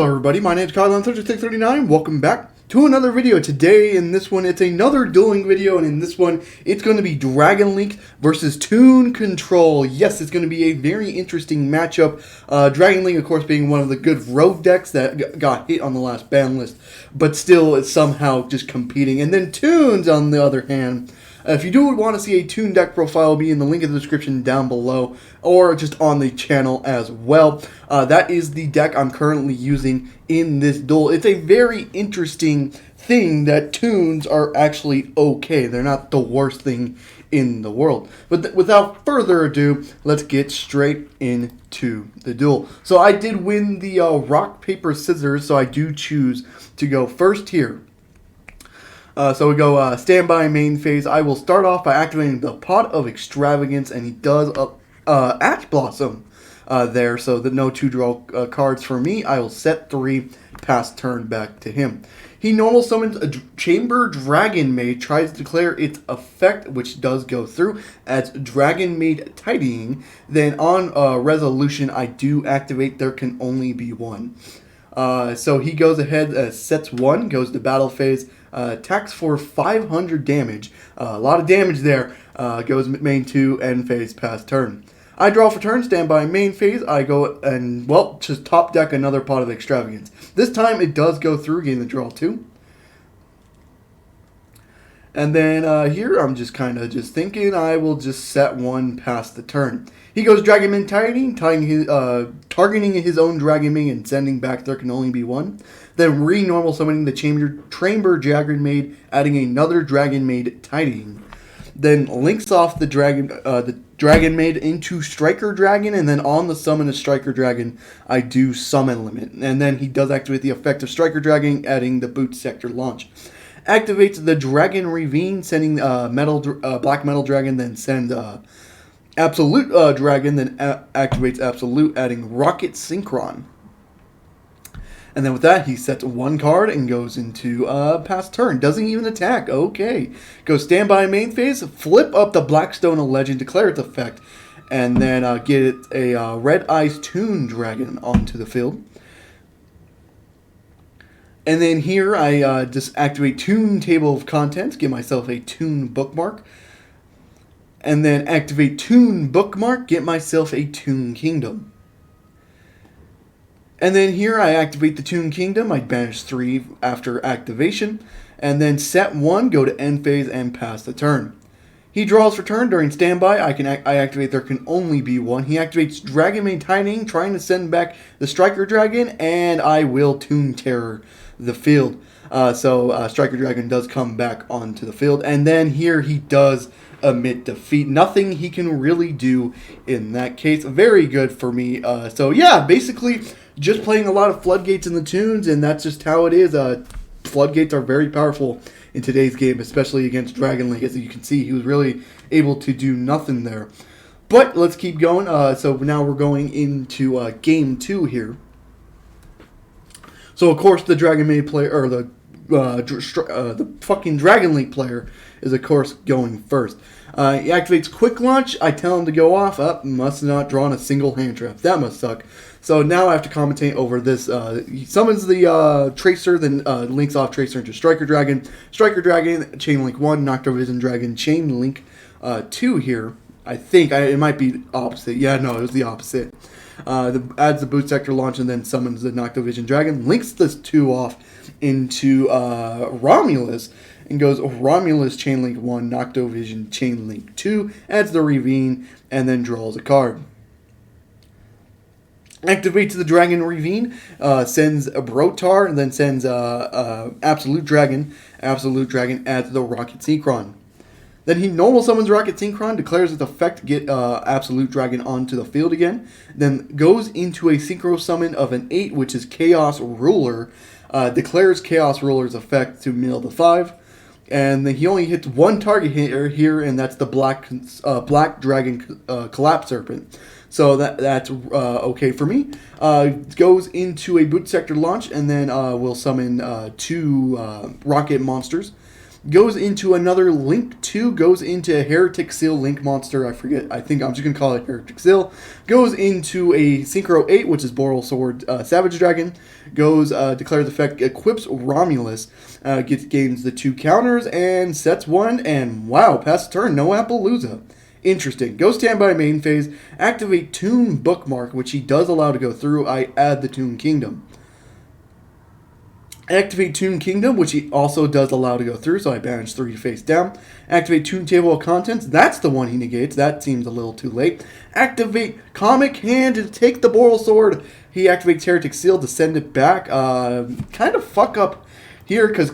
Hello everybody, my name is Kyle on 3639. Welcome back to another video. Today in this one it's another dueling video, and in this one it's going to be Dragon Link versus Toon Control. Yes, it's going to be a very interesting matchup. Dragon Link of course being one of the good rogue decks that got hit on the last ban list, but still it's somehow just competing. And then Toons on the other hand. If you do want to see a Toon deck profile, be in the link in the description down below, or just on the channel as well. That is the deck I'm currently using in this duel. It's a very interesting thing that Toons are actually okay. They're not the worst thing in the world. But without further ado, let's get straight into the duel. So I did win the rock, paper, scissors, so I do choose to go first here. So we go standby main phase. I will start off by activating the Pot of Extravagance, and he does Ash Blossom there, so that no 2-draw cards for me. I will set 3, pass turn back to him. He normal summons a Chamber Dragon Maid, tries to declare its effect, which does go through, as Dragon Maid Tidying. Then on resolution, I do activate There Can Only Be One. So he goes ahead, sets 1, goes to battle phase, attacks for 500 damage. A lot of damage there. Goes main 2, end phase, pass turn. I draw for turn, standby main phase. I go and, well, just top deck another Pot of Extravagance. This time it does go through, gain the draw 2. And then here I'm just kind of just thinking I will just set 1 past the turn. He goes Dragon Maid Tidying, targeting his own Dragon Maid and sending back There Can Only Be One. Then re-normal summoning the Chamber Dragon Maid, adding another Dragon Maid Tidying. Then links off the Dragon Maid into Striker Dragon, and then on the summon of Striker Dragon, I do Summon Limit. And then he does activate the effect of Striker Dragon, adding the Boot Sector Launch. Activates the Dragon Ravine, sending Black Metal Dragon, then send Absolute Dragon, then activates Absolute, adding Rocket Synchron. And then with that, he sets 1 card and goes into pass turn. Doesn't even attack. Okay. Goes standby main phase, flip up the Blackstone Legend, declare its effect, and then get a Red Eyes Toon Dragon onto the field. And then here I just activate Toon Table of Contents, give myself a Toon Bookmark. And then activate Toon Bookmark, get myself a Toon Kingdom. And then here I activate the Toon Kingdom, I banish 3 after activation. And then set 1, go to end phase and pass the turn. He draws for turn. During standby, I activate There Can Only Be One. He activates Dragon Maid Tidying, trying to send back the Striker Dragon, and I will Toon Terror the field. So Striker Dragon does come back onto the field. And then here he does admit defeat. Nothing he can really do in that case. Very good for me. So yeah, basically just playing a lot of Floodgates in the Toons, and that's just how it is. Floodgates are very powerful in today's game, especially against Dragon Link. As you can see, he was really able to do nothing there. But let's keep going. So now we're going into game 2 here. So of course the Dragon Maid player, or the fucking Dragon Link player, is of course going first. He activates Quick Launch. I tell him to go off. Must not drawn a single hand trap. That must suck. So now I have to commentate over this. He summons the Tracer, then links off Tracer into Striker Dragon. Striker Dragon, Chain Link 1, Noctovision Dragon, Chain Link 2 here. I think it might be opposite. Yeah, no, it was the opposite. Adds the Boot Sector Launch and then summons the Noctovision Dragon. Links this 2 off into Romulus and goes Romulus Chain Link 1, Noctovision Chain Link 2, adds the Ravine, and then draws a card. Activates the Dragon Ravine, sends a Brotar, and then sends Absolute Dragon. Absolute Dragon adds the Rocket Synchron. Then he normal summons Rocket Synchron, declares its effect, get Absolute Dragon onto the field again. Then goes into a Synchro Summon of an 8, which is Chaos Ruler. Declares Chaos Ruler's effect to mill the 5. And then he only hits 1 target here, and that's the Black Dragon Collapse Serpent. So that's okay for me. Goes into a Boot Sector Launch, and then we'll summon 2 Rocket Monsters. goes into another Link 2, goes into Heretic Seal Link Monster, I forget, I think I'm just going to call it Heretic Seal, goes into a Synchro 8, which is Boral Sword Savage Dragon, goes, declares effect, equips Romulus, gains the 2 counters, and sets 1, and wow, pass turn, no Appaloosa. Interesting. Go standby main phase, activate Toon Bookmark, which he does allow to go through, I add the Toon Kingdom. Activate Toon Kingdom, which he also does allow to go through, so I banish 3 face down. Activate Toon Table of Contents, that's the one he negates, that seems a little too late. Activate Comic Hand to take the Boral Sword. He activates Heretic Seal to send it back. Kind of fuck up here, because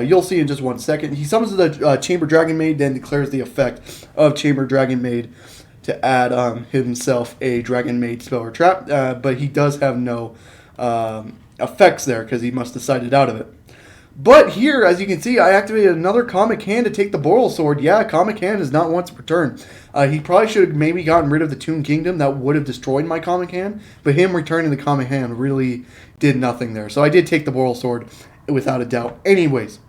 you'll see in just 1 second. He summons the Chamber Dragon Maid, then declares the effect of Chamber Dragon Maid to add himself a Dragon Maid spell or trap, but he does have no effects there because he must have decided out of it. But here, as you can see, I activated another Comic Hand to take the Boral Sword. Yeah, Comic Hand is not once per turn. He probably should have maybe gotten rid of the Toon Kingdom. That would have destroyed my Comic Hand. But him returning the Comic Hand really did nothing there. So I did take the Boral Sword without a doubt. Anyways,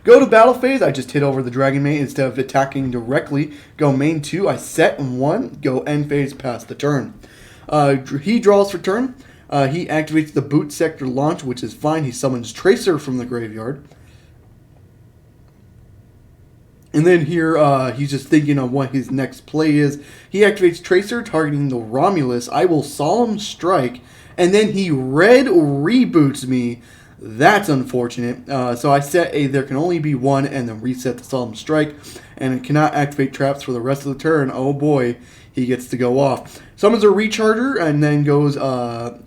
go to battle phase. I just hit over the Dragon Maid instead of attacking directly. Go main 2. I set 1. Go end phase, pass the turn. He draws for turn. He activates the Boot Sector launch, which is fine. He summons Tracer from the graveyard. And then here, he's just thinking on what his next play is. He activates Tracer, targeting the Romulus. I will Solemn Strike, and then he red reboots me. That's unfortunate. So I set a there can only be 1 and then reset the Solemn Strike. And it cannot activate traps for the rest of the turn. Oh boy, he gets to go off. Summons a Recharger and then goes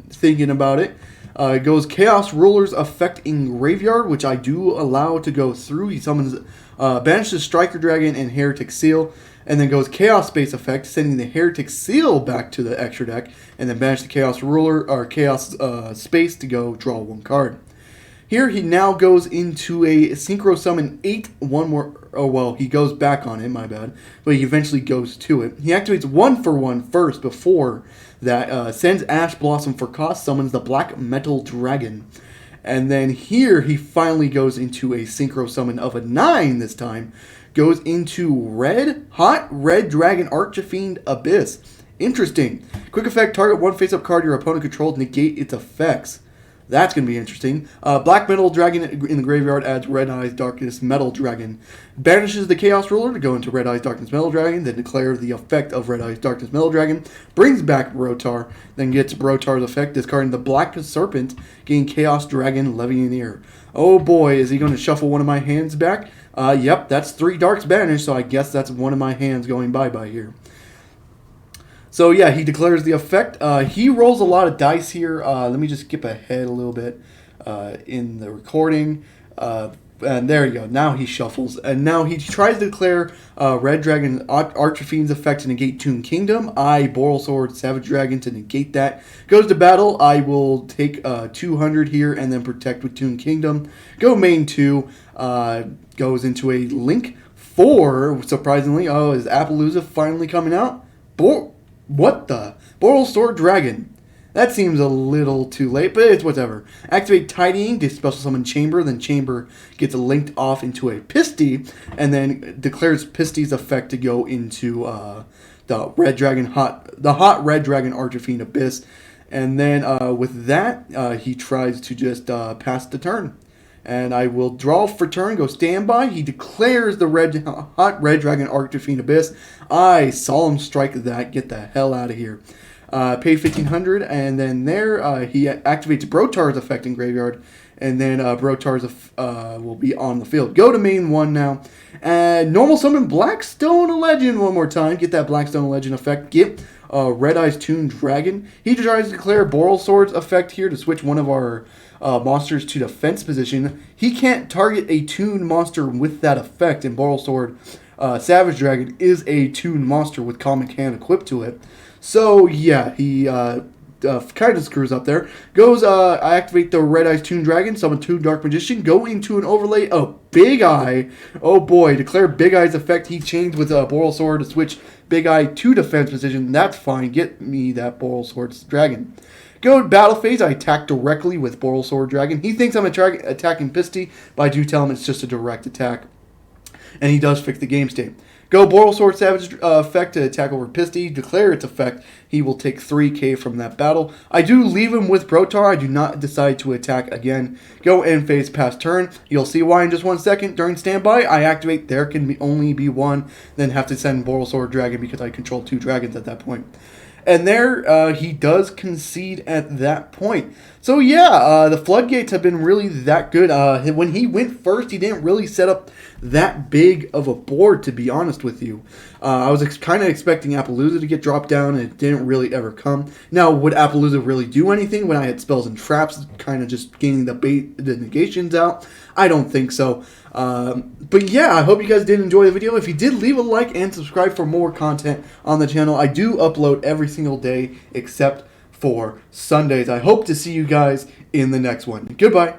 thinking about it. Goes Chaos Ruler's effect in Graveyard, which I do allow to go through. He summons banishes Striker Dragon and Heretic Seal. And then goes Chaos Space effect, sending the Heretic Seal back to the extra deck. And then banish the Chaos Ruler or Chaos Space to go draw 1 card. Here he now goes into a Synchro Summon 8, 1 more, oh well, he goes back on it, my bad, but he eventually goes to it. He activates 1 for 1 first before that, sends Ash Blossom for cost, summons the Black Metal Dragon. And then here he finally goes into a Synchro Summon of a 9 this time, goes into Hot Red Dragon Archifiend Abyss. Interesting. Quick effect, target 1 face-up card your opponent controls, negate its effects. That's going to be interesting. Black Metal Dragon in the graveyard adds Red Eyes Darkness Metal Dragon. Banishes the Chaos Ruler to go into Red Eyes Darkness Metal Dragon, then declares the effect of Red Eyes Darkness Metal Dragon. Brings back Brotar, then gets Brotar's effect, discarding the Black Serpent, getting Chaos Dragon Levianeer. Oh boy, is he going to shuffle one of my hands back? Yep, that's 3 Darks banished, so I guess that's one of my hands going bye-bye here. So yeah, he declares the effect. He rolls a lot of dice here. Let me just skip ahead a little bit in the recording. And there you go. Now he shuffles. And now he tries to declare Red Dragon Archifiend's effect to negate Toon Kingdom. I Boral Sword Savage Dragon to negate that. Goes to battle. I will take 200 here and then protect with Toon Kingdom. Go main 2. Goes into a Link 4. Surprisingly. Oh, is Appaloosa finally coming out? What the? Boral Sword Dragon. That seems a little too late, but it's whatever. Activate Tidying to special summon Chamber, then Chamber gets linked off into a Pisty, and then declares Pisty's effect to go into the Hot Red Dragon Archifiend Abyss. And then with that, he tries to just pass the turn. And I will draw for turn, go standby. He declares the Hot Red Dragon Archifiend Abyss. I Solemn Strike that. Get the hell out of here. Pay 1,500, and then there he activates Brotar's effect in Graveyard. And then Brotar's will be on the field. Go to main 1 now. Normal summon Blackstone Legend one more time. Get that Blackstone Legend effect. Get Red Eyes Toon Dragon. He tries to declare Boral Sword's effect here to switch one of our monsters to defense position. He can't target a Toon monster with that effect, and Boral Sword Savage Dragon is a Toon monster with Comic Hand equipped to it. So yeah, he kind of screws up there. Goes, I activate the Red Eyes Toon Dragon, summon Toon Dark Magician, go into an overlay of Big Eye. Oh boy, declare Big Eye's effect. He changed with Boral Sword to switch Big Eye to defense position. That's fine. Get me that Boral Sword Dragon. Go to battle phase. I attack directly with Borrelsword Dragon. He thinks I'm attacking Pisty, but I do tell him it's just a direct attack. And he does fix the game state. Go Borrelsword Savage effect to attack over Pisty. Declare its effect. He will take 3k from that battle. I do leave him with Protar. I do not decide to attack again. Go end phase past turn. You'll see why in just 1 second. During standby, I activate There Can Only Be One. Then have to send Borrelsword Dragon because I control 2 dragons at that point. And there, he does concede at that point. So yeah, the floodgates have been really that good. When he went first, he didn't really set up that big of a board, to be honest with you. I was kind of expecting Appaloosa to get dropped down, and it didn't really ever come. Now, would Appaloosa really do anything when I had spells and traps, kind of just gaining the negations out? I don't think so. But yeah, I hope you guys did enjoy the video. If you did, leave a like and subscribe for more content on the channel. I do upload every single day except for Sundays. I hope to see you guys in the next one. Goodbye.